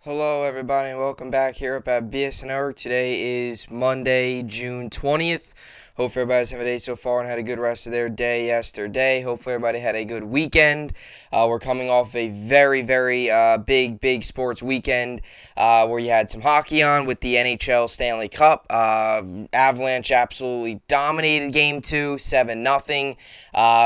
Hello, everybody, and welcome back here up at BSN Network. Today is Monday, June 20th. Hopefully, everybody's having a day so far and had a good rest of their day yesterday. Hopefully, everybody had a good weekend. We're coming off a very big sports weekend where you had some hockey on with the NHL Stanley Cup. Avalanche absolutely dominated Game 2, 7-0.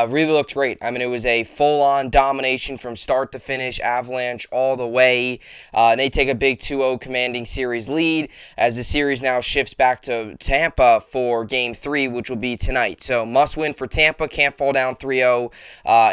Really looked great. I mean, it was a full-on domination from start to finish, Avalanche all the way. And they take a big 2-0 commanding series lead as the series now shifts back to Tampa for Game 3, which will be tonight. So must win for Tampa. Can't fall down 3-0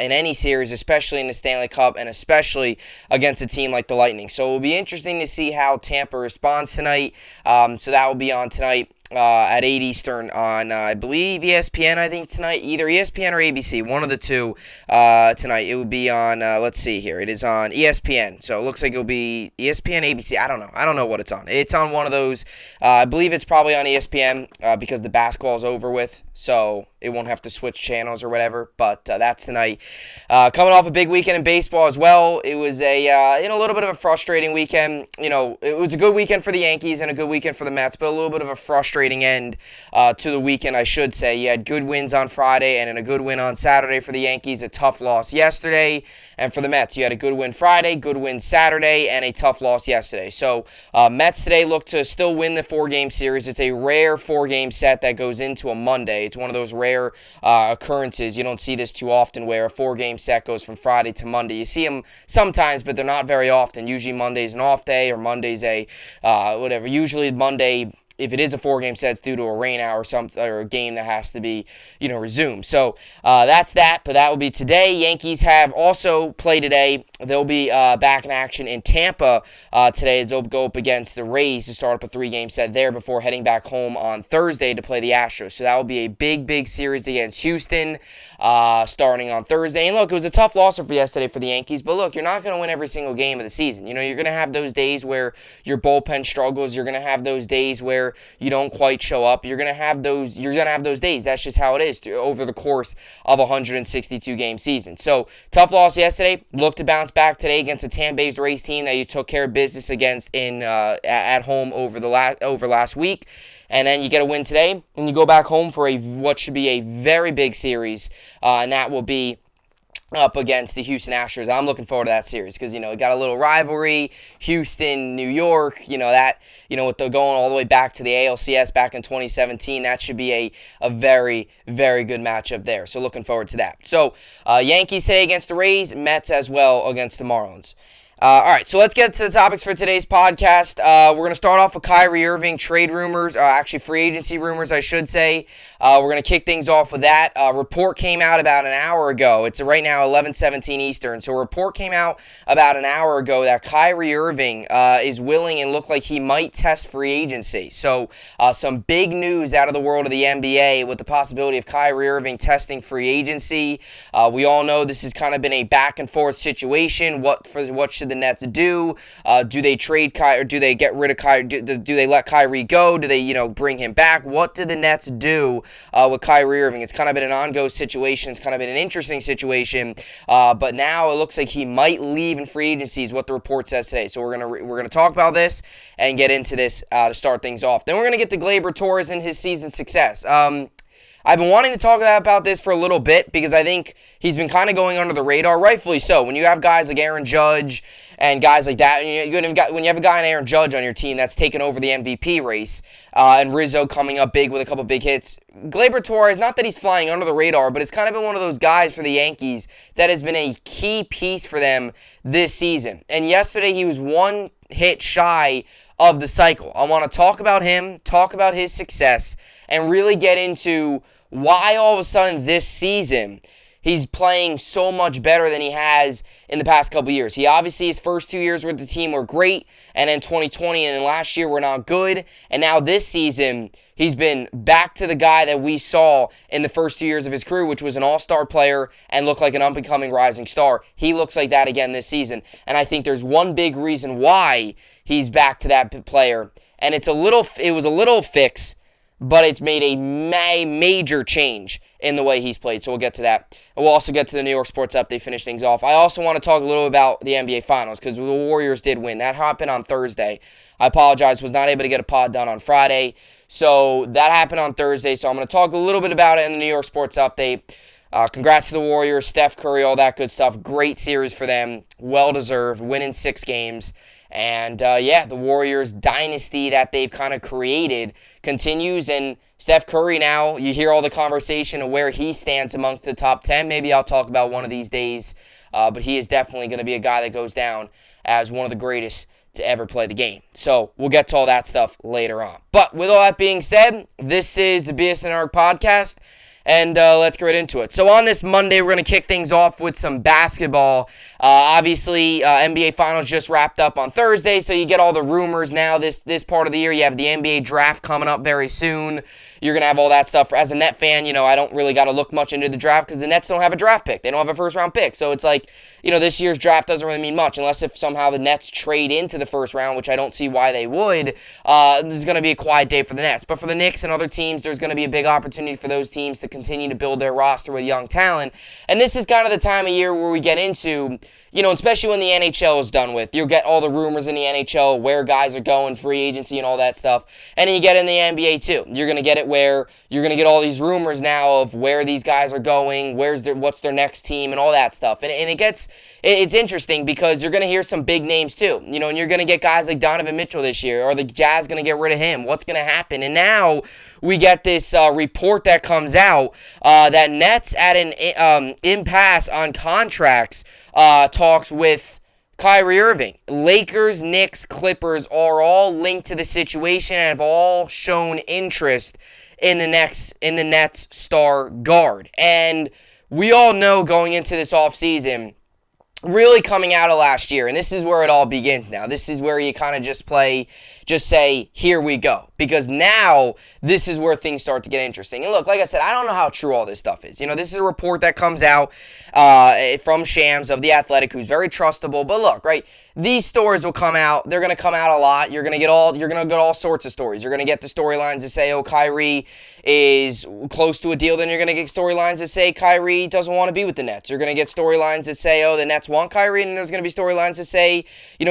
in any series, especially in the Stanley Cup and especially against a team like the Lightning. So it will be interesting to see how Tampa responds tonight. So that will be on tonight. At 8 Eastern on, I believe, ESPN, I think, tonight. Either ESPN or ABC, one of the two tonight. It would be on, let's see here. It is on ESPN. So it looks like it'll be ESPN, ABC. I don't know. I don't know what it's on. It's on one of those. I believe it's probably on ESPN because the basketball is over with. So it won't have to switch channels or whatever. But that's tonight. Coming off a big weekend in baseball as well. It was a little bit of a frustrating weekend. It was a good weekend for the Yankees and a good weekend for the Mets, but a little bit of a frustrating end to the weekend, I should say. You had good wins on Friday and then a good win on Saturday for the Yankees, a tough loss yesterday. And for the Mets, you had a good win Friday, good win Saturday, and a tough loss yesterday. So Mets today look to still win the 4-game series. It's a rare 4-game set that goes into a Monday. It's one of those rare occurrences. You don't see this too often where a 4-game set goes from Friday to Monday. You see them sometimes, but they're not very often. Usually Monday's an off day or Monday's a whatever. Usually Monday, if it is a 4-game set, it's due to a rain out or something, or a game that has to be, resumed. So that's that, but that will be today. Yankees have also played today. They'll be back in action in Tampa today. They'll go up against the Rays to start up a 3-game set there before heading back home on Thursday to play the Astros. So that will be a big series against Houston starting on Thursday. And look, it was a tough loss for yesterday for the Yankees, but look, you're not going to win every single game of the season. You're going to have those days where your bullpen struggles. You're going to have those days where you don't quite show up. You're going to have those days. That's just how it is over the course of a 162-game season. So, tough loss yesterday. Look to bounce back today against a Tampa Bay Rays team that you took care of business against at home over last week. And then you get a win today, and you go back home for what should be a very big series, and that will be up against the Houston Astros. I'm looking forward to that series because, it got a little rivalry, Houston, New York, with the going all the way back to the ALCS back in 2017, that should be a very good matchup there. So looking forward to that. So Yankees today against the Rays, Mets as well against the Marlins. All right, so let's get to the topics for today's podcast. We're going to start off with Kyrie Irving trade rumors, actually free agency rumors, I should say. We're going to kick things off with that. A report came out about an hour ago. It's right now 11:17 Eastern. So a report came out about an hour ago that Kyrie Irving is willing and looked like he might test free agency. So some big news out of the world of the NBA with the possibility of Kyrie Irving testing free agency. We all know this has kind of been a back and forth situation. What should the Nets do? Do they trade Kyrie, or do they get rid of Kyrie? Do they let Kyrie go? Do they, bring him back? What do the Nets do with Kyrie Irving? It's kind of been an ongoing situation. It's kind of been an interesting situation. But now it looks like he might leave in free agency, is what the report says today. So we're gonna talk about this and get into this to start things off. Then we're gonna get to Gleyber Torres and his season success. I've been wanting to talk about this for a little bit because I think he's been kind of going under the radar, rightfully so. When you have guys like Aaron Judge and guys like that, when you have a guy like Aaron Judge on your team that's taken over the MVP race, and Rizzo coming up big with a couple big hits, Gleyber Torres, not that he's flying under the radar, but it's kind of been one of those guys for the Yankees that has been a key piece for them this season. And yesterday he was one hit shy of the cycle. I want to talk about him, talk about his success, and really get into why all of a sudden this season he's playing so much better than he has in the past couple years. He obviously, his first 2 years with the team were great, and then 2020 and then last year were not good, and now this season he's been back to the guy that we saw in the first 2 years of his career, which was an all-star player and looked like an up-and-coming rising star. He looks like that again this season, and I think there's one big reason why he's back to that player, and it was a little fix, but it's made a major change in the way he's played. So we'll get to that. And we'll also get to the New York Sports Update, finish things off. I also want to talk a little about the NBA Finals because the Warriors did win. That happened on Thursday. I apologize, was not able to get a pod done on Friday. So that happened on Thursday. So I'm going to talk a little bit about it in the New York Sports Update. Congrats to the Warriors, Steph Curry, all that good stuff. Great series for them. Well-deserved, winning 6 games. And, the Warriors dynasty that they've kind of created continues. And Steph Curry now, you hear all the conversation of where he stands amongst the top 10. Maybe I'll talk about one of these days. But he is definitely going to be a guy that goes down as one of the greatest to ever play the game. So we'll get to all that stuff later on. But with all that being said, this is the BSN podcast. And let's get right into it. So on this Monday, we're going to kick things off with some basketball. Obviously, NBA Finals just wrapped up on Thursday, so you get all the rumors now this part of the year. You have the NBA draft coming up very soon. You're going to have all that stuff. As a Net fan, I don't really got to look much into the draft because the Nets don't have a draft pick. They don't have a first-round pick. So it's like, this year's draft doesn't really mean much unless if somehow the Nets trade into the first round, which I don't see why they would. There's going to be a quiet day for the Nets. But for the Knicks and other teams, there's going to be a big opportunity for those teams to continue to build their roster with young talent. And this is kind of the time of year where we get into, especially when the NHL is done with. You'll get all the rumors in the NHL, where guys are going, free agency and all that stuff. And then you get in the NBA too. You're going to get it where you're going to get all these rumors now of where these guys are going, what's their next team and all that stuff. And it's interesting because you're going to hear some big names too. And you're going to get guys like Donovan Mitchell this year. Are the Jazz going to get rid of him? What's going to happen? And now we get this report that comes out that Nets at an impasse on contracts talks with Kyrie Irving. Lakers, Knicks, Clippers are all linked to the situation and have all shown interest in the Nets star guard. And we all know going into this offseason, really coming out of last year, and this is where it all begins now. This is where you kind of just say, here we go. Because now, this is where things start to get interesting. And look, like I said, I don't know how true all this stuff is. This is a report that comes out from Shams of The Athletic, who's very trustable. But look, right, these stories will come out. They're going to come out a lot. You're going to get all sorts of stories. You're going to get the storylines that say, Kyrie is close to a deal. Then you're going to get storylines that say Kyrie doesn't want to be with the Nets. You're going to get storylines that say, the Nets want Kyrie. And there's going to be storylines that say,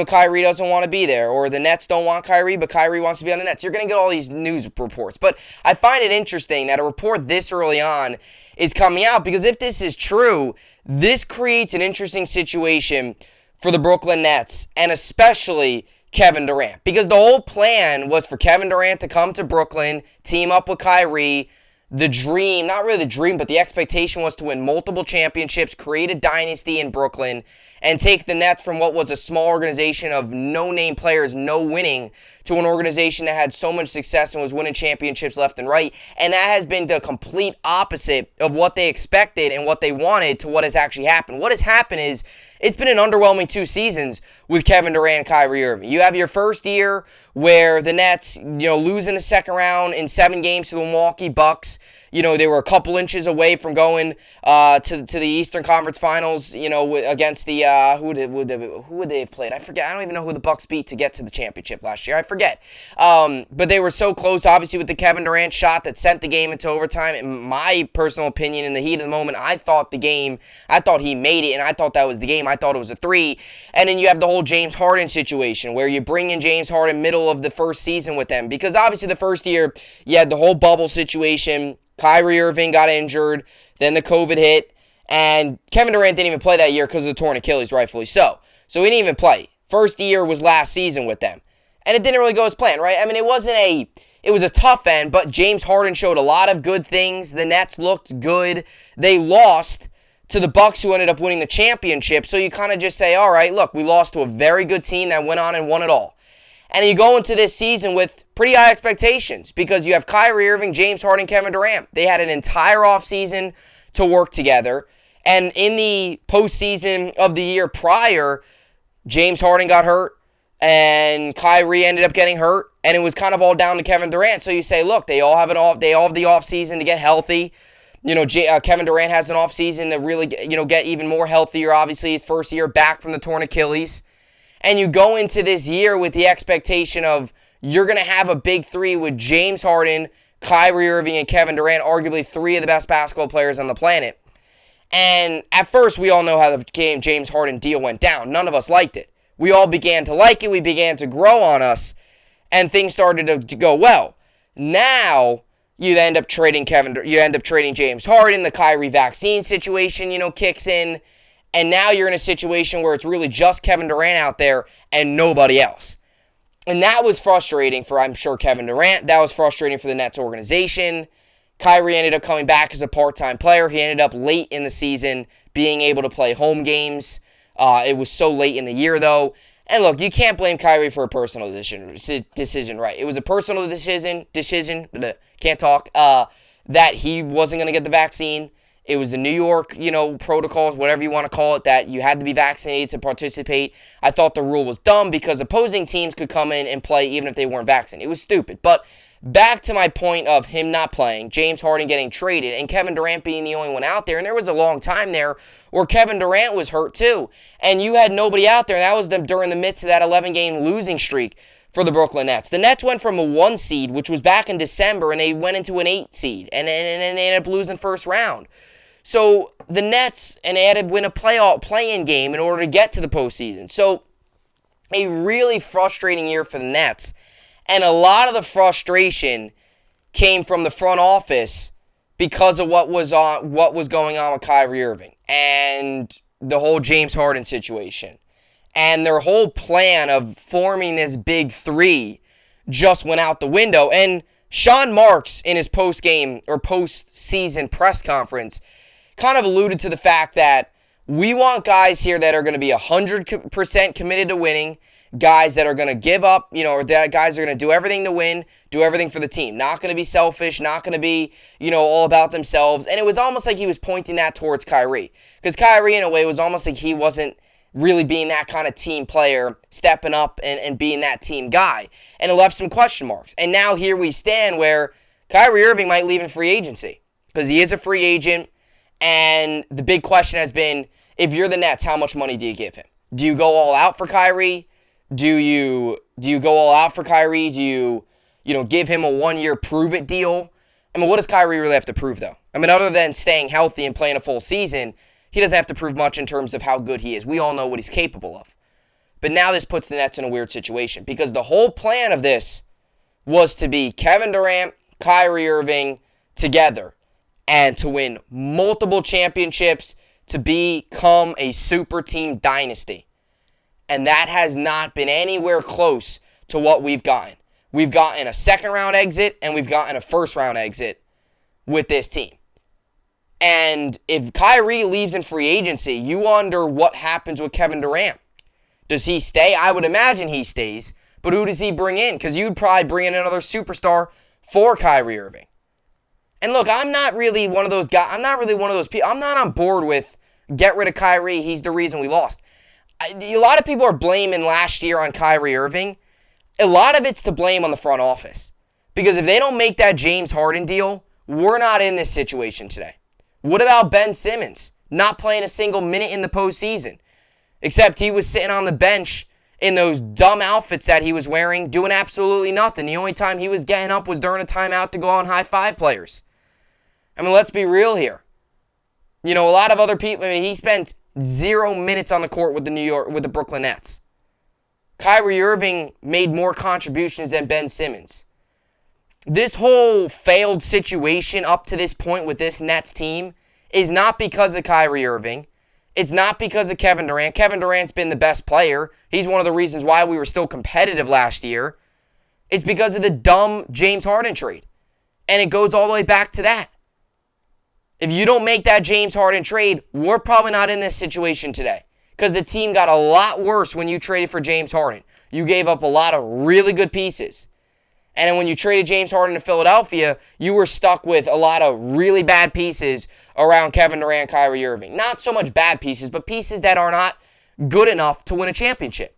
Kyrie doesn't want to be there. Or the Nets don't want Kyrie, but Kyrie wants to be on the Nets. You're going to get all these news reports. But I find it interesting that a report this early on is coming out because if this is true, this creates an interesting situation for the Brooklyn Nets and especially Kevin Durant. Because the whole plan was for Kevin Durant to come to Brooklyn, team up with Kyrie. The dream, not really the dream, but the expectation was to win multiple championships, create a dynasty in Brooklyn, and take the Nets from what was a small organization of no-name players, no winning, to an organization that had so much success and was winning championships left and right. And that has been the complete opposite of what they expected and what they wanted to what has actually happened. What has happened is it's been an underwhelming 2 seasons with Kevin Durant and Kyrie Irving. You have your first year where the Nets, lose in the second round in 7 games to the Milwaukee Bucks. They were a couple inches away from going to the Eastern Conference Finals, against the, who would they have played? I forget. I don't even know who the Bucks beat to get to the championship last year. I forget. But they were so close, obviously, with the Kevin Durant shot that sent the game into overtime. In my personal opinion, in the heat of the moment, I thought he made it, and I thought that was the game. I thought it was a 3. And then you have the whole James Harden situation where you bring in James Harden middle of the first season with them. Because obviously the first year, you had the whole bubble situation. Kyrie Irving got injured, then the COVID hit, and Kevin Durant didn't even play that year because of the torn Achilles, rightfully so. So he didn't even play. First year was last season with them. And it didn't really go as planned, right? I mean, it was a tough end, but James Harden showed a lot of good things. The Nets looked good. They lost to the Bucks, who ended up winning the championship. So you kind of just say, all right, look, we lost to a very good team that went on and won it all. And you go into this season with pretty high expectations because you have Kyrie Irving, James Harden, Kevin Durant. They had an entire offseason to work together. And in the postseason of the year prior, James Harden got hurt and Kyrie ended up getting hurt. And it was kind of all down to Kevin Durant. So you say, look, they all have the offseason to get healthy. Kevin Durant has an offseason to really get even more healthier. Obviously, his first year back from the torn Achilles. And you go into this year with the expectation of you're going to have a big 3 with James Harden, Kyrie Irving and Kevin Durant, arguably three of the best basketball players on the planet. And at first, we all know how the James Harden deal went down. None of us liked it. We all began to like it. We began to grow on us. And things started to go well. Now, you end up trading James Harden. The Kyrie vaccine situation, kicks in. And now you're in a situation where it's really just Kevin Durant out there and nobody else. And that was frustrating for, I'm sure, Kevin Durant. That was frustrating for the Nets organization. Kyrie ended up coming back as a part-time player. He ended up late in the season being able to play home games. It was so late in the year, though. And look, you can't blame Kyrie for a personal decision, right? It was a personal decision, can't talk, that he wasn't going to get the vaccine. It was the New York, protocols, whatever you want to call it, that you had to be vaccinated to participate. I thought the rule was dumb because opposing teams could come in and play even if they weren't vaccinated. It was stupid. But back to my point of him not playing, James Harden getting traded, and Kevin Durant being the only one out there. And there was a long time there where Kevin Durant was hurt too. And you had nobody out there. And that was during the midst of that 11-game losing streak for the Brooklyn Nets. The Nets went from a 1 seed, which was back in December, and they went into an 8 seed. And they ended up losing first round. So the Nets, and they had to win a play-in game in order to get to the postseason. So a really frustrating year for the Nets. And a lot of the frustration came from the front office because of what was going on with Kyrie Irving and the whole James Harden situation. And their whole plan of forming this big three just went out the window. And Sean Marks, in his post-game or post-season press conference, kind of alluded to the fact that we want guys here that are going to be 100% committed to winning, guys that are going to give up, or that guys are going to do everything to win, do everything for the team. Not going to be selfish, not going to be, all about themselves. And it was almost like he was pointing that towards Kyrie. Because Kyrie, in a way, was almost like he wasn't really being that kind of team player, stepping up and being that team guy. And it left some question marks. And now here we stand where Kyrie Irving might leave in free agency. Because he is a free agent. And the big question has been, if you're the Nets, how much money do you give him? Do you go all out for Kyrie? Do you go all out for Kyrie? Do you give him a 1-year prove-it deal? I mean, what does Kyrie really have to prove, though? I mean, other than staying healthy and playing a full season, he doesn't have to prove much in terms of how good he is. We all know what he's capable of. But now this puts the Nets in a weird situation because the whole plan of this was to be Kevin Durant, Kyrie Irving together and to win multiple championships, to become a super team dynasty. And that has not been anywhere close to what we've gotten. We've gotten a second-round exit, and we've gotten a first-round exit with this team. And if Kyrie leaves in free agency, you wonder what happens with Kevin Durant. Does he stay? I would imagine he stays. But who does he bring in? Because you'd probably bring in another superstar for Kyrie Irving. And look, I'm not really one of those guys. I'm not really one of those people. I'm not on board with get rid of Kyrie. He's the reason we lost. A lot of people are blaming last year on Kyrie Irving. A lot of it's to blame on the front office. Because if they don't make that James Harden deal, we're not in this situation today. What about Ben Simmons not playing a single minute in the postseason? Except he was sitting on the bench in those dumb outfits that he was wearing, doing absolutely nothing. The only time he was getting up was during a timeout to go on high-five players. I mean, let's be real here. A lot of other people, he spent 0 minutes on the court with the Brooklyn Nets. Kyrie Irving made more contributions than Ben Simmons. This whole failed situation up to this point with this Nets team is not because of Kyrie Irving. It's not because of Kevin Durant. Kevin Durant's been the best player. He's one of the reasons why we were still competitive last year. It's because of the dumb James Harden trade. And it goes all the way back to that. If you don't make that James Harden trade, we're probably not in this situation today. Because the team got a lot worse when you traded for James Harden. You gave up a lot of really good pieces. And then when you traded James Harden to Philadelphia, you were stuck with a lot of really bad pieces around Kevin Durant, Kyrie Irving. Not so much bad pieces, but pieces that are not good enough to win a championship.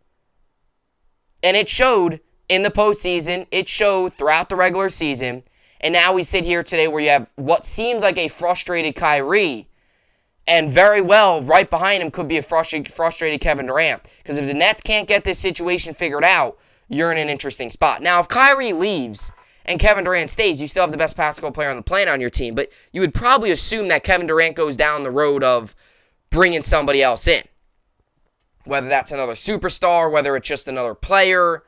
And it showed in the postseason. It showed throughout the regular season. And now we sit here today where you have what seems like a frustrated Kyrie. And very well, right behind him could be a frustrated Kevin Durant. Because if the Nets can't get this situation figured out, you're in an interesting spot. Now, if Kyrie leaves and Kevin Durant stays, you still have the best basketball player on the planet on your team. But you would probably assume that Kevin Durant goes down the road of bringing somebody else in. Whether that's another superstar, whether it's just another player.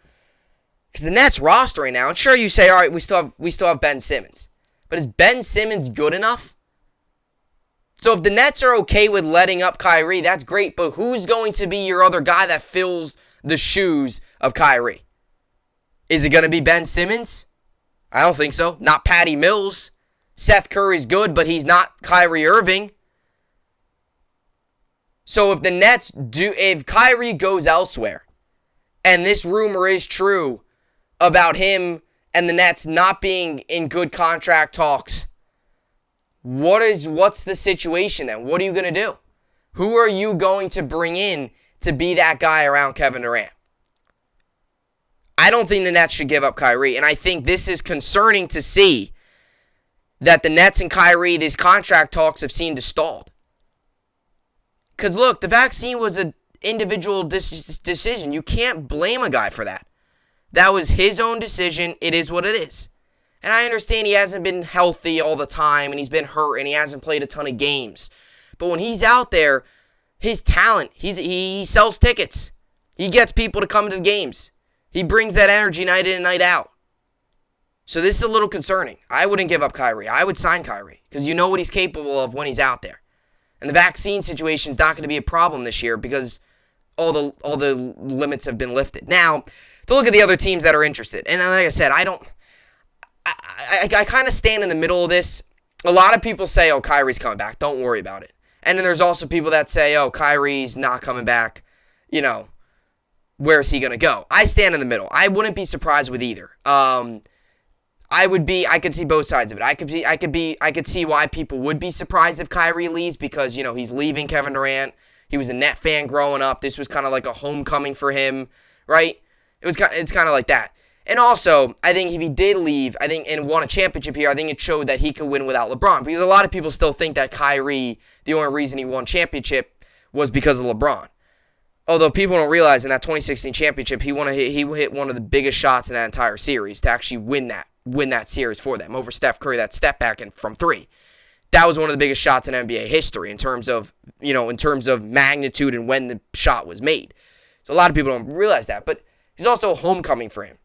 Because the Nets roster right now, and sure you say, all right, we still have Ben Simmons. But is Ben Simmons good enough? So if the Nets are okay with letting up Kyrie, that's great. But who's going to be your other guy that fills the shoes of Kyrie? Is it going to be Ben Simmons? I don't think so. Not Patty Mills. Seth Curry's good, but he's not Kyrie Irving. So if Kyrie goes elsewhere, and this rumor is true about him and the Nets not being in good contract talks, what's the situation then? What are you going to do? Who are you going to bring in to be that guy around Kevin Durant? I don't think the Nets should give up Kyrie, and I think this is concerning to see that the Nets and Kyrie, these contract talks have seemed to stalled. Because look, the vaccine was an individual decision. You can't blame a guy for that. That was his own decision. It is what it is. And I understand he hasn't been healthy all the time, and he's been hurt, and he hasn't played a ton of games. But when he's out there, his talent, he sells tickets. He gets people to come to the games. He brings that energy night in and night out. So this is a little concerning. I wouldn't give up Kyrie. I would sign Kyrie because you know what he's capable of when he's out there. And the vaccine situation is not going to be a problem this year because all the limits have been lifted. Now, to look at the other teams that are interested, and like I said, I kind of stand in the middle of this. A lot of people say, oh, Kyrie's coming back. Don't worry about it. And then there's also people that say, oh, Kyrie's not coming back. You know, where's he going to go? I stand in the middle. I wouldn't be surprised with either. I could see both sides of it. I could see why people would be surprised if Kyrie leaves because, you know, he's leaving Kevin Durant. He was a Net fan growing up. This was kind of like a homecoming for him, right? It's kind of like that. And also, I think if he did leave, and won a championship here, I think it showed that he could win without LeBron. Because a lot of people still think that Kyrie, the only reason he won championship was because of LeBron. Although people don't realize in that 2016 championship, he hit one of the biggest shots in that entire series to actually win that series for them over Steph Curry, that step back from three. That was one of the biggest shots in NBA history in terms of magnitude and when the shot was made. So a lot of people don't realize that, but he's also a homecoming for him.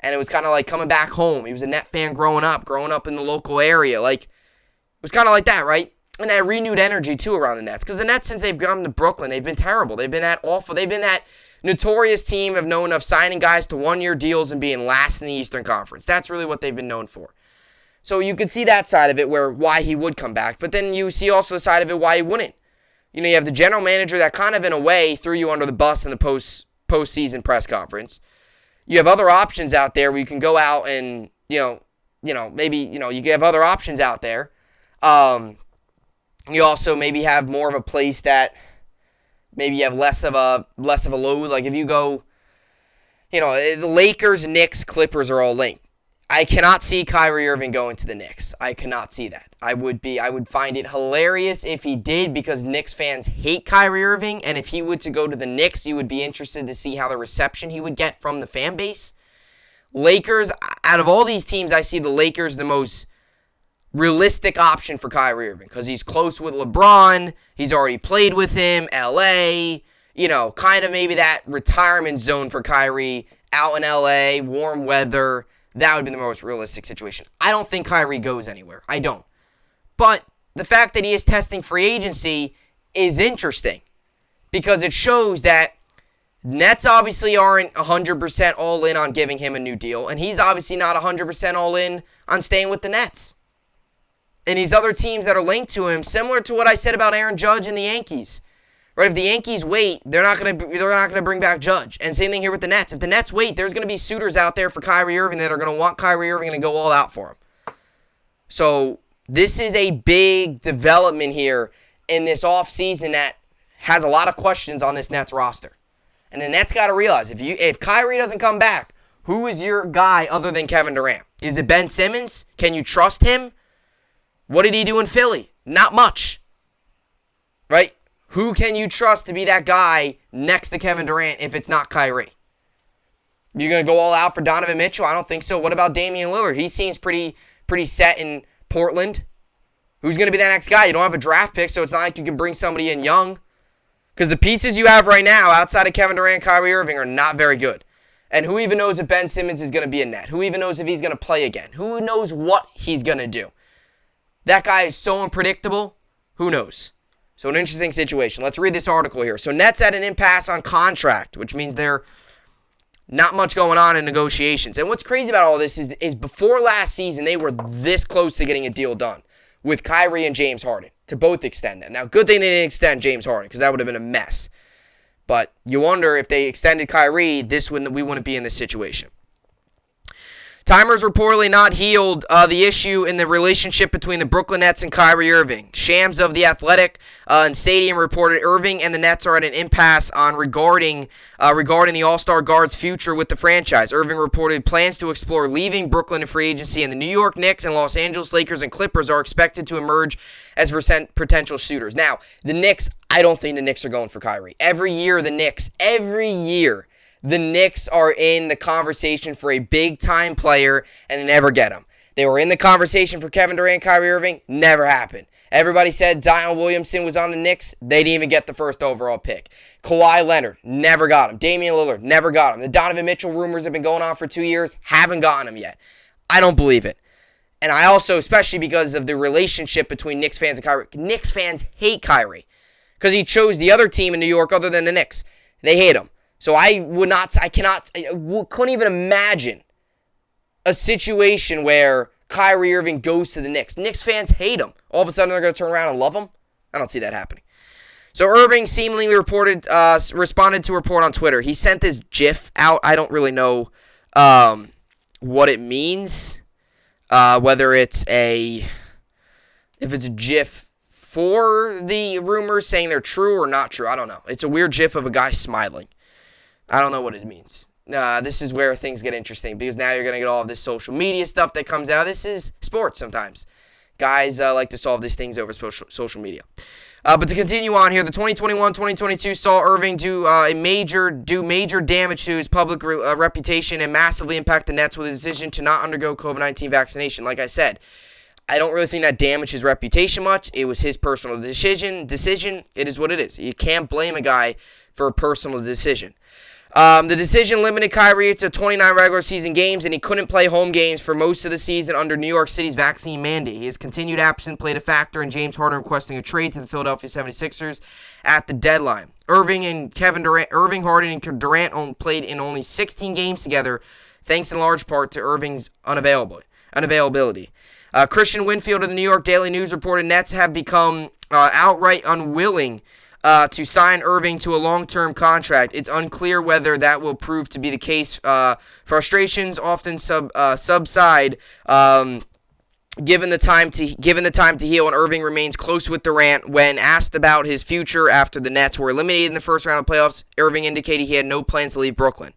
And it was kind of like coming back home. He was a Net fan growing up in the local area. Like, it was kind of like that, right? And that renewed energy, too, around the Nets. Because the Nets, since they've gone to Brooklyn, they've been terrible. They've been that awful. They've been that notorious team of signing guys to one-year deals and being last in the Eastern Conference. That's really what they've been known for. So you could see that side of it why he would come back. But then you see also the side of it why he wouldn't. You know, you have the general manager that kind of, in a way, threw you under the bus in the postseason press conference. You have other options out there where you can go out and, maybe you have other options out there. You also maybe have more of a place that maybe you have less of a load. Like if you go, the Lakers, Knicks, Clippers are all linked. I cannot see Kyrie Irving going to the Knicks. I cannot see that. I would find it hilarious if he did because Knicks fans hate Kyrie Irving. And if he were to go to the Knicks, you would be interested to see how the reception he would get from the fan base. Lakers, out of all these teams, I see the Lakers the most realistic option for Kyrie Irving because he's close with LeBron. He's already played with him. LA, kind of maybe that retirement zone for Kyrie out in LA, warm weather. That would be the most realistic situation. I don't think Kyrie goes anywhere. I don't. But the fact that he is testing free agency is interesting because it shows that Nets obviously aren't 100% all in on giving him a new deal, and he's obviously not 100% all in on staying with the Nets. And these other teams that are linked to him, similar to what I said about Aaron Judge and the Yankees. Right, if the Yankees wait, they're not gonna bring back Judge. And same thing here with the Nets. If the Nets wait, there's gonna be suitors out there for Kyrie Irving that are gonna want Kyrie Irving and go all out for him. So this is a big development here in this offseason that has a lot of questions on this Nets roster. And the Nets got to realize if Kyrie doesn't come back, who is your guy other than Kevin Durant? Is it Ben Simmons? Can you trust him? What did he do in Philly? Not much. Right? Who can you trust to be that guy next to Kevin Durant if it's not Kyrie? You're going to go all out for Donovan Mitchell? I don't think so. What about Damian Lillard? He seems pretty set in Portland. Who's going to be that next guy? You don't have a draft pick, so it's not like you can bring somebody in young. Because the pieces you have right now, outside of Kevin Durant and Kyrie Irving, are not very good. And who even knows if Ben Simmons is going to be a net? Who even knows if he's going to play again? Who knows what he's going to do? That guy is so unpredictable. Who knows? So an interesting situation. Let's read this article here. So Nets at an impasse on contract, which means they're not much going on in negotiations. And what's crazy about all this is before last season, they were this close to getting a deal done with Kyrie and James Harden to both extend them. Now, good thing they didn't extend James Harden because that would have been a mess. But you wonder if they extended Kyrie, we wouldn't be in this situation. Timers reportedly not healed the issue in the relationship between the Brooklyn Nets and Kyrie Irving. Shams of The Athletic and Stadium reported Irving and the Nets are at an impasse on regarding the All-Star guard's future with the franchise. Irving reported plans to explore leaving Brooklyn in free agency, and the New York Knicks and Los Angeles Lakers and Clippers are expected to emerge as potential suitors. Now, the Knicks, I don't think the Knicks are going for Kyrie. Every year, the Knicks are in the conversation for a big-time player, and they never get him. They were in the conversation for Kevin Durant, Kyrie Irving, never happened. Everybody said Zion Williamson was on the Knicks. They didn't even get the first overall pick. Kawhi Leonard, never got him. Damian Lillard, never got him. The Donovan Mitchell rumors have been going on for 2 years, haven't gotten him yet. I don't believe it. And I also, especially because of the relationship between Knicks fans and Kyrie, Knicks fans hate Kyrie because he chose the other team in New York other than the Knicks. They hate him. So I couldn't even imagine a situation where Kyrie Irving goes to the Knicks. Knicks fans hate him. All of a sudden they're going to turn around and love him? I don't see that happening. So Irving seemingly responded to a report on Twitter. He sent this GIF out. I don't really know what it means. Whether if it's a GIF for the rumors saying they're true or not true. I don't know. It's a weird GIF of a guy smiling. I don't know what it means. This is where things get interesting because now you're going to get all of this social media stuff that comes out. This is sports sometimes. Guys like to solve these things over social media. But to continue on here, the 2021-2022 saw Irving do major damage to his public reputation and massively impact the Nets with his decision to not undergo COVID-19 vaccination. Like I said, I don't really think that damaged his reputation much. It was his personal decision. It is what it is. You can't blame a guy for a personal decision. The decision limited Kyrie to 29 regular season games, and he couldn't play home games for most of the season under New York City's vaccine mandate. His continued absence played a factor in James Harden requesting a trade to the Philadelphia 76ers at the deadline. Irving, Harden, and Durant played in only 16 games together, thanks in large part to Irving's unavailability. Christian Winfield of the New York Daily News reported Nets have become outright unwilling to sign Irving to a long-term contract. It's unclear whether that will prove to be the case. Frustrations often subside given the time to heal, and Irving remains close with Durant. When asked about his future after the Nets were eliminated in the first round of playoffs, Irving indicated he had no plans to leave Brooklyn.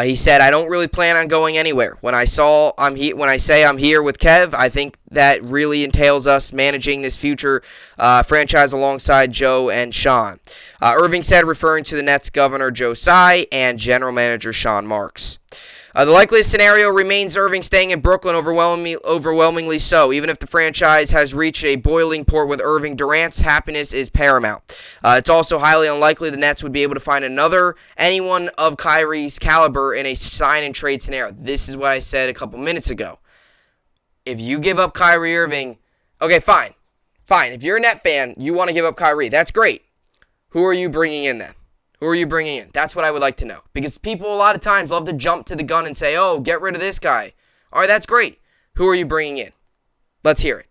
He said, "I don't really plan on going anywhere. When I say I'm here with Kev, I think that really entails us managing this future franchise alongside Joe and Sean." Irving said, referring to the Nets governor Joe Tsai and general manager Sean Marks. The likeliest scenario remains Irving staying in Brooklyn, overwhelmingly so. Even if the franchise has reached a boiling point with Irving, Durant's happiness is paramount. It's also highly unlikely the Nets would be able to find anyone of Kyrie's caliber in a sign-and-trade scenario. This is what I said a couple minutes ago. If you give up Kyrie Irving, okay, fine. If you're a Net fan, you want to give up Kyrie. That's great. Who are you bringing in then? Who are you bringing in? That's what I would like to know. Because people a lot of times love to jump to the gun and say, oh, get rid of this guy. All right, that's great. Who are you bringing in? Let's hear it.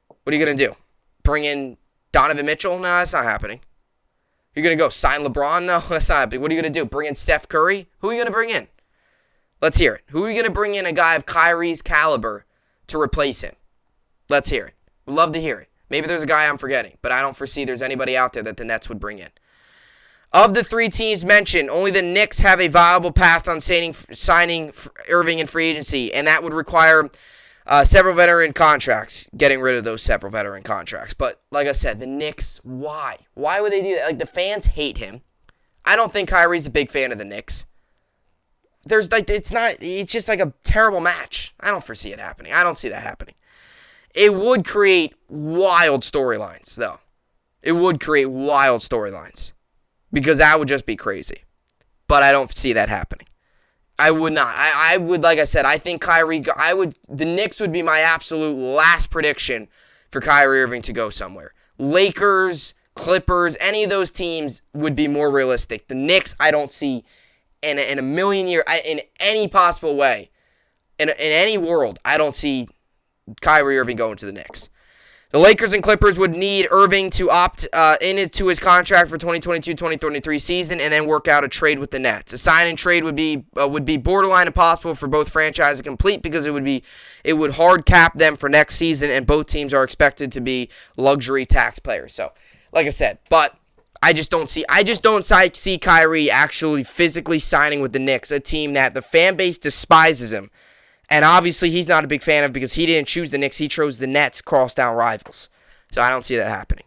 What are you going to do? Bring in Donovan Mitchell? No, that's not happening. You're going to go sign LeBron? No, that's not happening. What are you going to do? Bring in Steph Curry? Who are you going to bring in? Let's hear it. Who are you going to bring in a guy of Kyrie's caliber to replace him? Let's hear it. We'd love to hear it. Maybe there's a guy I'm forgetting, but I don't foresee there's anybody out there that the Nets would bring in. Of the three teams mentioned, only the Knicks have a viable path on signing Irving in free agency, and that would require several veteran contracts, getting rid of those several veteran contracts. But like I said, the Knicks, why? Why would they do that? Like, the fans hate him. I don't think Kyrie's a big fan of the Knicks. it's just like a terrible match. I don't foresee it happening. I don't see that happening. It would create wild storylines, though. It would create wild storylines because that would just be crazy. But I don't see that happening. I would not. I would, like I said, I think the Knicks would be my absolute last prediction for Kyrie Irving to go somewhere. Lakers, Clippers, any of those teams would be more realistic. The Knicks, I don't see in a million years, in any possible way, in any world, I don't see Kyrie Irving going to the Knicks. The Lakers and Clippers would need Irving to opt into his contract for 2022-2023 season and then work out a trade with the Nets. A sign and trade would be borderline impossible for both franchises to complete because it would hard cap them for next season, and both teams are expected to be luxury tax players. So, like I said, but I just don't see Kyrie actually physically signing with the Knicks, a team that the fan base despises him. And obviously, he's not a big fan of because he didn't choose the Knicks. He chose the Nets, cross-down rivals. So I don't see that happening.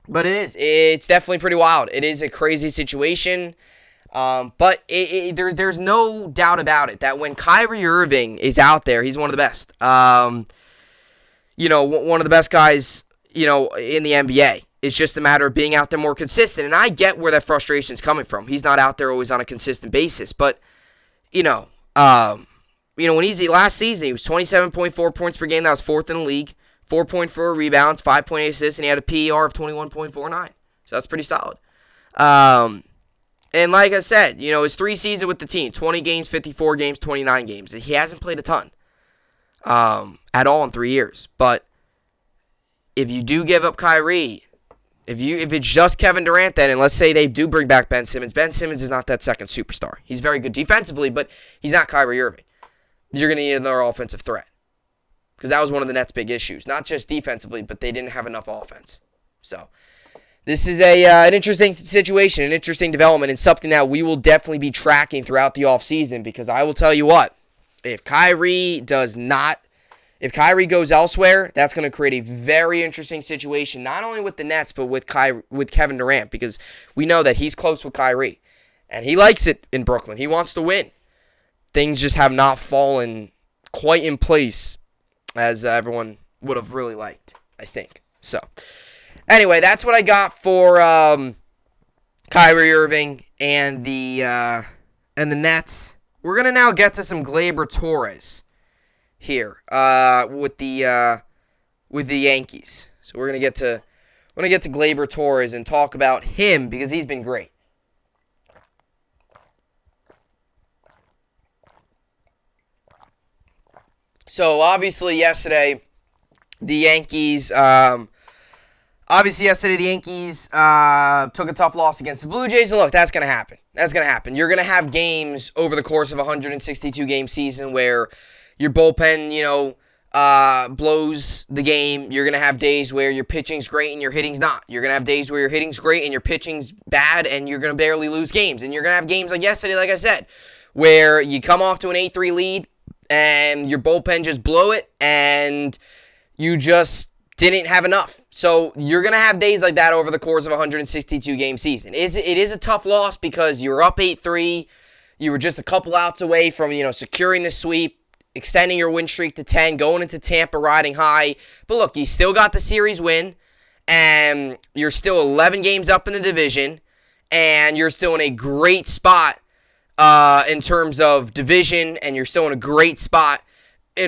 But it's definitely pretty wild. It is a crazy situation. But there's no doubt about it that when Kyrie Irving is out there, he's one of the best. One of the best guys, in the NBA. It's just a matter of being out there more consistent. And I get where that frustration is coming from. He's not out there always on a consistent basis. But, when last season, he was 27.4 points per game. That was fourth in the league. 4.4 rebounds, 5.8 assists, and he had a PER of 21.49. So that's pretty solid. And like I said, his 3 seasons with the team, 20 games, 54 games, 29 games. He hasn't played a ton at all in 3 years. But if you do give up Kyrie, if it's just Kevin Durant then, and let's say they do bring back Ben Simmons is not that second superstar. He's very good defensively, but he's not Kyrie Irving. You're going to need another offensive threat. Because that was one of the Nets' big issues. Not just defensively, but they didn't have enough offense. So, this is an interesting situation, an interesting development, and something that we will definitely be tracking throughout the offseason. Because I will tell you what, if Kyrie goes elsewhere, that's going to create a very interesting situation, not only with the Nets, but with Kevin Durant, because we know that he's close with Kyrie, and he likes it in Brooklyn. He wants to win. Things just have not fallen quite in place as everyone would have really liked, I think. So, anyway, that's what I got for Kyrie Irving and the Nets. We're going to now get to some Gleyber Torres here with the Yankees. So we're gonna get to Gleyber Torres and talk about him because he's been great. So obviously yesterday the Yankees took a tough loss against the Blue Jays. And look, that's gonna happen. You're gonna have games over the course of a 162 game season where your bullpen, blows the game. You're going to have days where your pitching's great and your hitting's not. You're going to have days where your hitting's great and your pitching's bad and you're going to barely lose games. And you're going to have games like yesterday, like I said, where you come off to an 8-3 lead and your bullpen just blow it and you just didn't have enough. So you're going to have days like that over the course of a 162 game season. It is a tough loss because you were up 8-3. You were just a couple outs away from, securing the sweep, extending your win streak to 10, going into Tampa riding high. But look, you still got the series win, and you're still 11 games up in the division, and you're still in a great spot in terms of division, and you're still in a great spot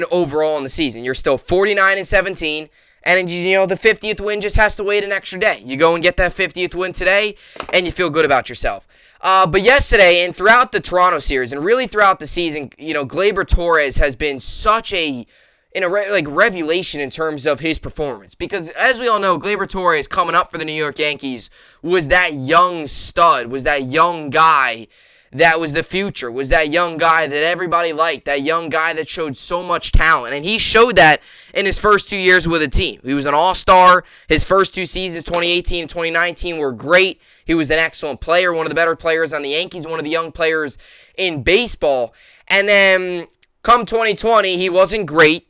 overall in the season. You're still 49-17, and the 50th win just has to wait an extra day. You go and get that 50th win today, and you feel good about yourself. But yesterday and throughout the Toronto series and really throughout the season, Gleyber Torres has been such a revelation in terms of his performance. Because as we all know, Gleyber Torres coming up for the New York Yankees was that young stud, was that young guy that was the future, was that young guy that everybody liked, that young guy that showed so much talent. And he showed that in his first 2 years with a team. He was an all-star. His first 2 seasons, 2018 and 2019, were great. He was an excellent player, one of the better players on the Yankees, one of the young players in baseball. And then come 2020, he wasn't great,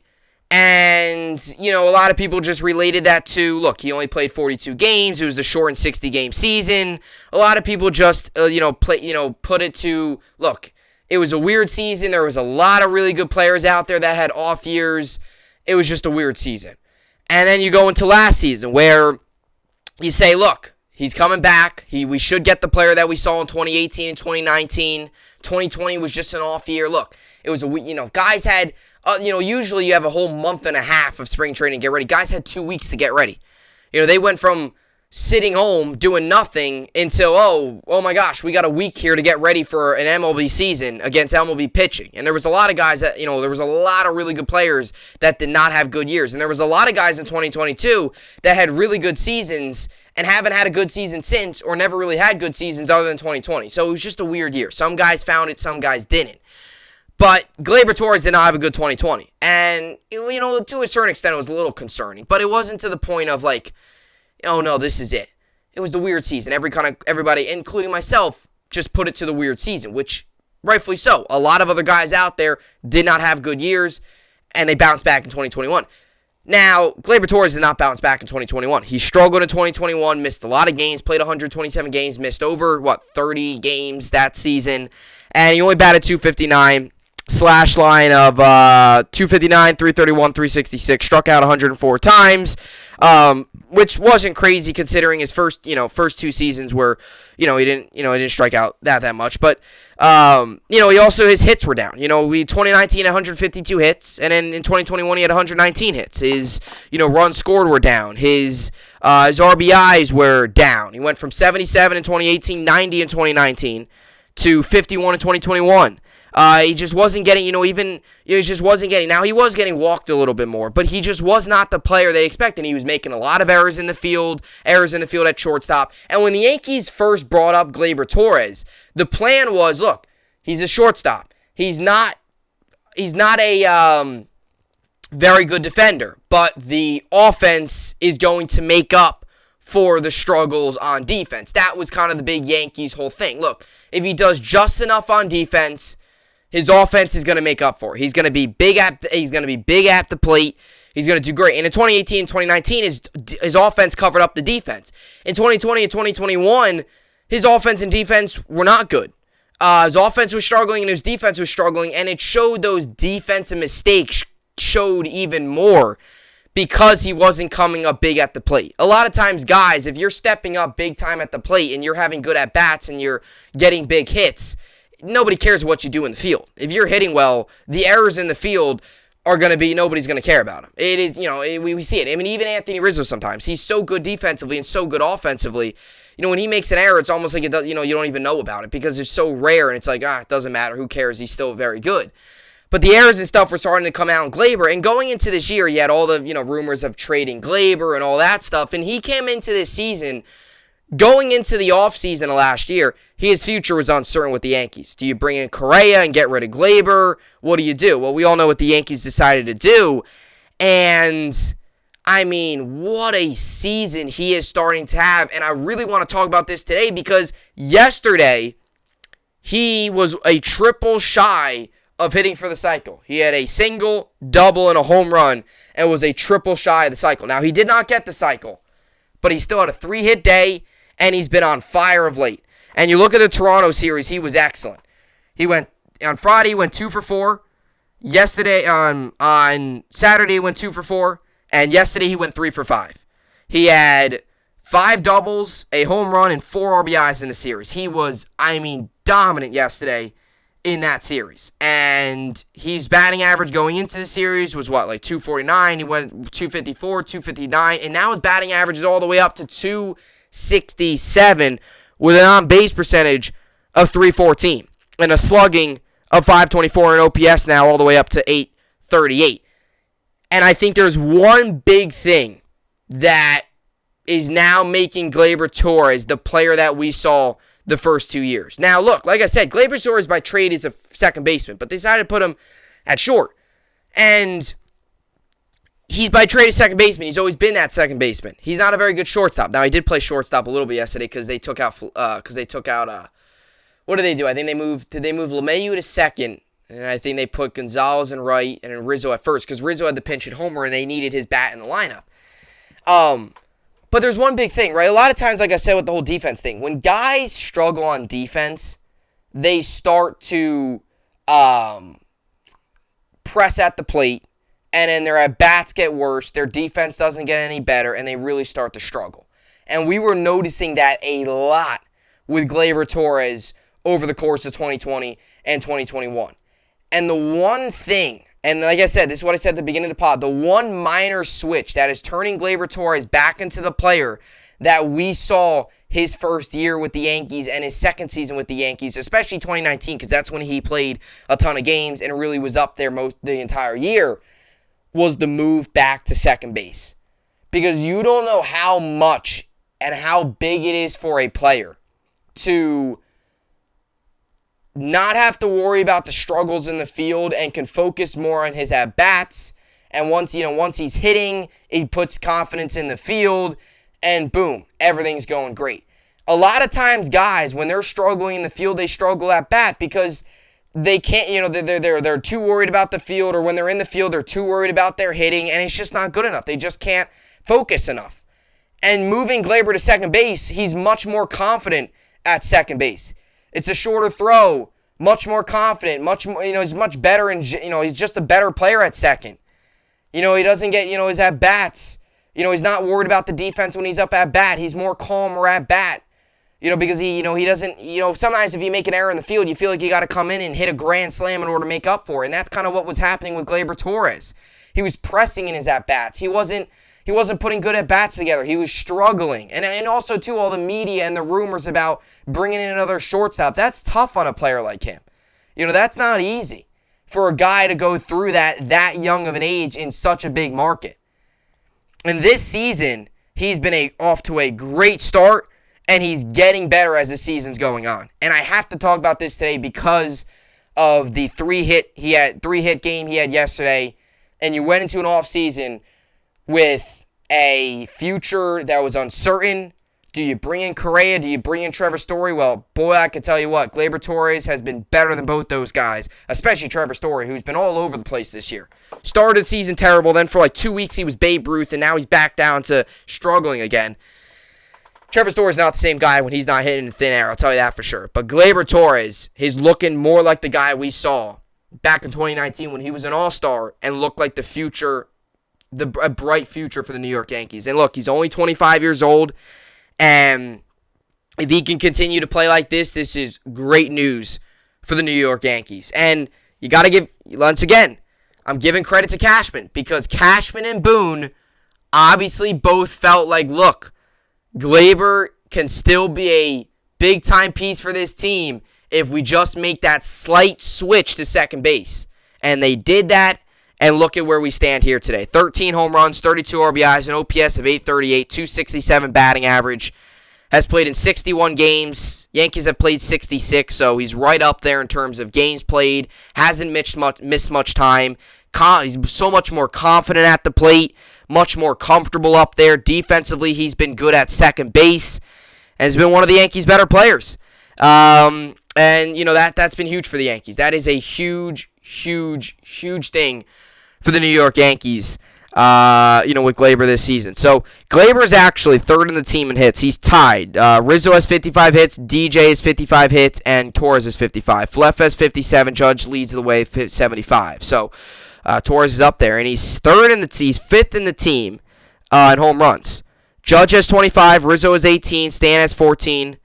And, a lot of people just related that to, look, he only played 42 games. It was the shortened 60-game season. A lot of people just, put it to, look, it was a weird season. There was a lot of really good players out there that had off years. It was just a weird season. And then you go into last season where you say, look, he's coming back. We should get the player that we saw in 2018 and 2019. 2020 was just an off year. Look, it was guys had, usually you have a whole month and a half of spring training to get ready. Guys had 2 weeks to get ready. They went from sitting home doing nothing until, oh my gosh, we got a week here to get ready for an MLB season against MLB pitching. And there was a lot of guys that, there was a lot of really good players that did not have good years. And there was a lot of guys in 2022 that had really good seasons and haven't had a good season since, or never really had good seasons other than 2020. So it was just a weird year. Some guys found it, some guys didn't. But Gleyber Torres did not have a good 2020. And, to a certain extent, it was a little concerning. But it wasn't to the point of like, oh no, this is it. It was the weird season. Everybody, including myself, just put it to the weird season, which rightfully so. A lot of other guys out there did not have good years, and they bounced back in 2021. Now, Gleyber Torres did not bounce back in 2021. He struggled in 2021, missed a lot of games, played 127 games, missed over, 30 games that season, and he only batted .259. Slash line of 259, 331, 366, struck out 104 times, which wasn't crazy considering his first two seasons where, he didn't strike out that much, but he also, his hits were down. 2019 had 152 hits, and then in 2021 he had 119 hits. His, runs scored were down. His RBIs were down. He went from 77 in 2018, 90 in 2019 to 51 in 2021. He just wasn't getting, he just wasn't getting, now he was getting walked a little bit more, but he just was not the player they expected. He was making a lot of errors in the field at shortstop. And when the Yankees first brought up Gleyber Torres, the plan was, look, he's a shortstop. He's not a very good defender, but the offense is going to make up for the struggles on defense. That was kind of the big Yankees whole thing. Look, if he does just enough on defense, his offense is going to make up for it. He's going to be big at the plate. He's going to do great. And in 2018 and 2019, his offense covered up the defense. In 2020 and 2021, his offense and defense were not good. His offense was struggling and his defense was struggling, and it showed those defensive mistakes showed even more because he wasn't coming up big at the plate. A lot of times, guys, if you're stepping up big time at the plate and you're having good at-bats and you're getting big hits, nobody cares what you do in the field. If you're hitting well, the errors in the field are going to be, nobody's going to care about him. It is, we see it. I mean, even Anthony Rizzo sometimes, he's so good defensively and so good offensively. When he makes an error, it's almost like it does, you don't even know about it because it's so rare and it's like, it doesn't matter. Who cares? He's still very good. But the errors and stuff were starting to come out in Gleyber. And going into this year, you had all the, rumors of trading Gleyber and all that stuff. And he came into this season, going into the offseason of last year, his future was uncertain with the Yankees. Do you bring in Correa and get rid of Gleyber? What do you do? Well, we all know what the Yankees decided to do. And, I mean, what a season he is starting to have. And I really want to talk about this today because yesterday, he was a triple shy of hitting for the cycle. He had a single, double, and a home run, and was a triple shy of the cycle. Now, he did not get the cycle, but he still had a 3-hit day, and he's been on fire of late. And you look at the Toronto series, he was excellent. He went, on Friday, he went 2 for 4. Yesterday, on Saturday, he went 2 for 4. And yesterday, he went 3 for 5. He had 5 doubles, a home run, and 4 RBIs in the series. He was, dominant yesterday in that series. And his batting average going into the series was 249. He went 254, 259, and now his batting average is all the way up to 267 with an on-base percentage of 314 and a slugging of 524 and OPS now all the way up to 838. And I think there's one big thing that is now making Gleyber Torres the player that we saw the first 2 years. Now, look, like I said, Gleyber Torres by trade is a second baseman, but they decided to put him at short. And he's by trade a second baseman. He's always been that second baseman. He's not a very good shortstop. Now, he did play shortstop a little bit yesterday because they took out, what did they do? I think did they move LeMahieu to second? And I think they put Gonzalez in right and then Rizzo at first because Rizzo had the pinch hit homer and they needed his bat in the lineup. But there's one big thing, right? A lot of times, like I said with the whole defense thing, when guys struggle on defense, they start to press at the plate, and then their at-bats get worse, their defense doesn't get any better, and they really start to struggle. And we were noticing that a lot with Gleyber Torres over the course of 2020 and 2021. And the one thing, and like I said, this is what I said at the beginning of the pod, the one minor switch that is turning Gleyber Torres back into the player that we saw his first year with the Yankees and his second season with the Yankees, especially 2019, because that's when he played a ton of games and really was up there the entire year, was the move back to second base. Because you don't know how much and how big it is for a player to not have to worry about the struggles in the field and can focus more on his at-bats. And once he's hitting, he puts confidence in the field, and boom, everything's going great. A lot of times, guys, when they're struggling in the field, they struggle at bat because they can't, they're too worried about the field, or when they're in the field, they're too worried about their hitting, and it's just not good enough. They just can't focus enough. And moving Gleyber to second base, he's much more confident at second base. It's a shorter throw, much more confident, much more, he's much better, and he's just a better player at second. He doesn't get, his at bats. He's not worried about the defense when he's up at bat. He's more calmer at bat. Because he doesn't, sometimes if you make an error in the field, you feel like you got to come in and hit a grand slam in order to make up for it. And that's kind of what was happening with Gleyber Torres. He was pressing in his at bats. He wasn't putting good at bats together. He was struggling. And also, too, all the media and the rumors about bringing in another shortstop, that's tough on a player like him. That's not easy for a guy to go through that young of an age in such a big market. And this season, he's been off to a great start, and he's getting better as the season's going on. And I have to talk about this today because of the three-hit game he had yesterday, and you went into an offseason with a future that was uncertain. Do you bring in Correa? Do you bring in Trevor Story? Well, boy, I can tell you what, Gleyber Torres has been better than both those guys, especially Trevor Story, who's been all over the place this year. Started the season terrible, then for like 2 weeks he was Babe Ruth, and now he's back down to struggling again. Trevor Story's not the same guy when he's not hitting the thin air, I'll tell you that for sure. But Gleyber Torres is looking more like the guy we saw back in 2019 when he was an all-star and looked like the future, a bright future for the New York Yankees. And look, he's only 25 years old, and if he can continue to play like this is great news for the New York Yankees. And you got to give, once again, I'm giving credit to Cashman because Cashman and Boone obviously both felt like, look, Gleyber can still be a big-time piece for this team if we just make that slight switch to second base. And they did that, and look at where we stand here today. 13 home runs, 32 RBIs, an OPS of 838, 267 batting average. Has played in 61 games. Yankees have played 66, so he's right up there in terms of games played. Hasn't missed much time. He's so much more confident at the plate. Much more comfortable up there. Defensively, he's been good at second base. And has been one of the Yankees' better players. And, that's been huge for the Yankees. That is a huge, huge, huge thing for the New York Yankees, with Gleyber this season. So, Gleyber is actually third in the team in hits. He's tied. Rizzo has 55 hits, DJ has 55 hits, and Torres has 55. Fleff has 57. Judge leads the way, 75. So, Torres is up there, and he's fifth in the team in home runs. Judge has 25, Rizzo has 18, Stan has 14,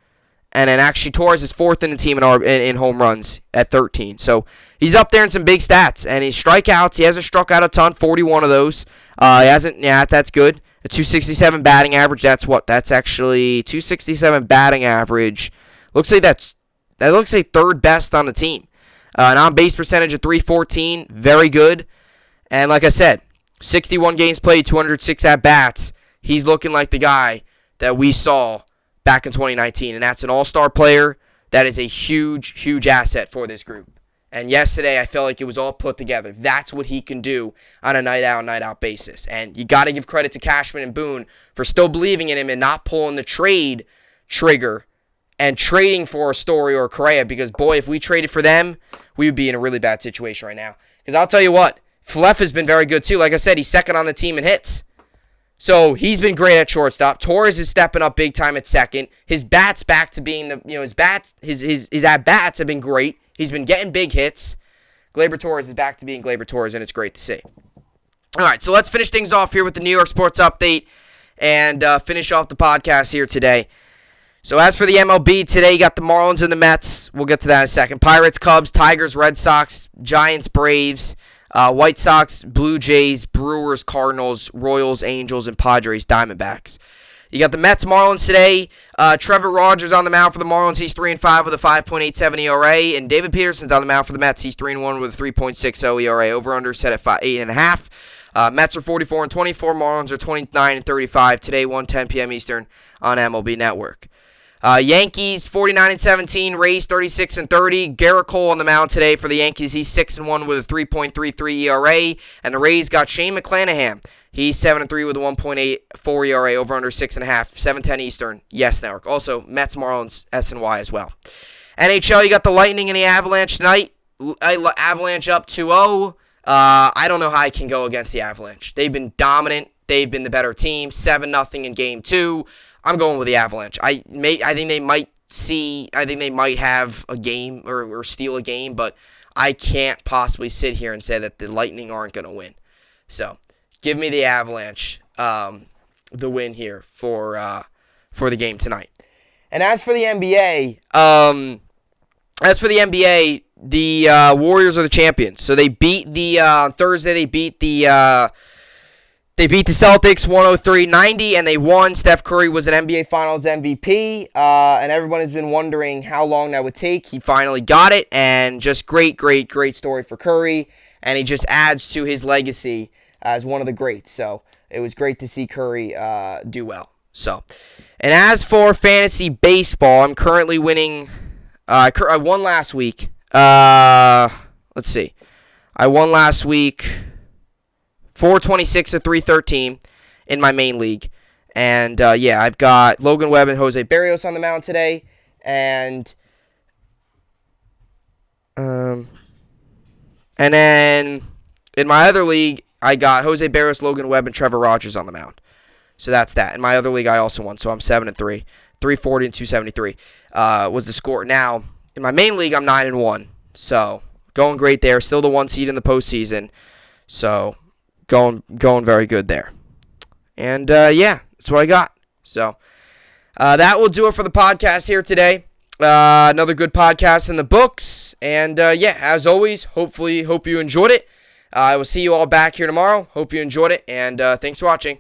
and then actually Torres is fourth in the team in home runs at 13. So he's up there in some big stats, and his strikeouts, he hasn't struck out a ton, 41 of those. That's good. A 267 batting average, that's actually 267 batting average. Looks like that looks like third best on the team. An on-base percentage of .314, very good. And like I said, 61 games played, 206 at-bats. He's looking like the guy that we saw back in 2019. And that's an all-star player. That is a huge, huge asset for this group. And yesterday, I felt like it was all put together. That's what he can do on a night-out, night-out basis. And you got to give credit to Cashman and Boone for still believing in him and not pulling the trade trigger and trading for a Story or a Correa, because, boy, if we traded for them, we would be in a really bad situation right now. Because I'll tell you what, Fleff has been very good too. Like I said, he's second on the team in hits. So he's been great at shortstop. Torres is stepping up big time at second. His bat's back to being his at bats have been great. He's been getting big hits. Gleyber Torres is back to being Gleyber Torres, and it's great to see. All right, so let's finish things off here with the New York sports update and finish off the podcast here today. So as for the MLB, today you got the Marlins and the Mets. We'll get to that in a second. Pirates, Cubs, Tigers, Red Sox, Giants, Braves, White Sox, Blue Jays, Brewers, Cardinals, Royals, Angels, and Padres, Diamondbacks. You got the Mets, Marlins today. Trevor Rogers on the mound for the Marlins. He's 3-5 with a 5.87 ERA. And David Peterson's on the mound for the Mets. He's 3-1 with a 3.60 ERA. Over/under set at 8.5. Mets are 44-24. Marlins are 29-35. Today, 1:10 p.m. Eastern on MLB Network. Yankees 49-17, Rays 36-30. Garrett Cole on the mound today for the Yankees. He's 6-1 with a 3.33 ERA, and the Rays got Shane McClanahan. He's 7-3 with a 1.84 ERA, over under 6.5, 7:10 Eastern. Yes Network. Also Mets, Marlins, SNY as well. NHL, you got the Lightning and the Avalanche tonight. Avalanche up 2-0. I don't know how I can go against the Avalanche. They've been dominant. They've been the better team. 7-0 in Game 2. I'm going with the Avalanche. I think they might have a game or steal a game, but I can't possibly sit here and say that the Lightning aren't going to win. So give me the Avalanche, the win here for the game tonight. And as for the NBA, the Warriors are the champions. So they beat on Thursday. They beat the Celtics 103-90, and they won. Steph Curry was an NBA Finals MVP, and everyone has been wondering how long that would take. He finally got it, and just great story for Curry, and he just adds to his legacy as one of the greats. So it was great to see Curry do well. So, and as for fantasy baseball, I'm currently winning. I won last week. Let's see. I won last week 426 to 313 in my main league. And, I've got Logan Webb and Jose Berrios on the mound today. And then in my other league, I got Jose Berrios, Logan Webb, and Trevor Rogers on the mound. So that's that. In my other league, I also won. So I'm 7-3. 340 and 273 was the score. Now, in my main league, I'm 9-1. So going great there. Still the 1 seed in the postseason. So going very good there. And, that's what I got. So that will do it for the podcast here today. Another good podcast in the books. And, as always, hope you enjoyed it. I will see you all back here tomorrow. Hope you enjoyed it. And thanks for watching.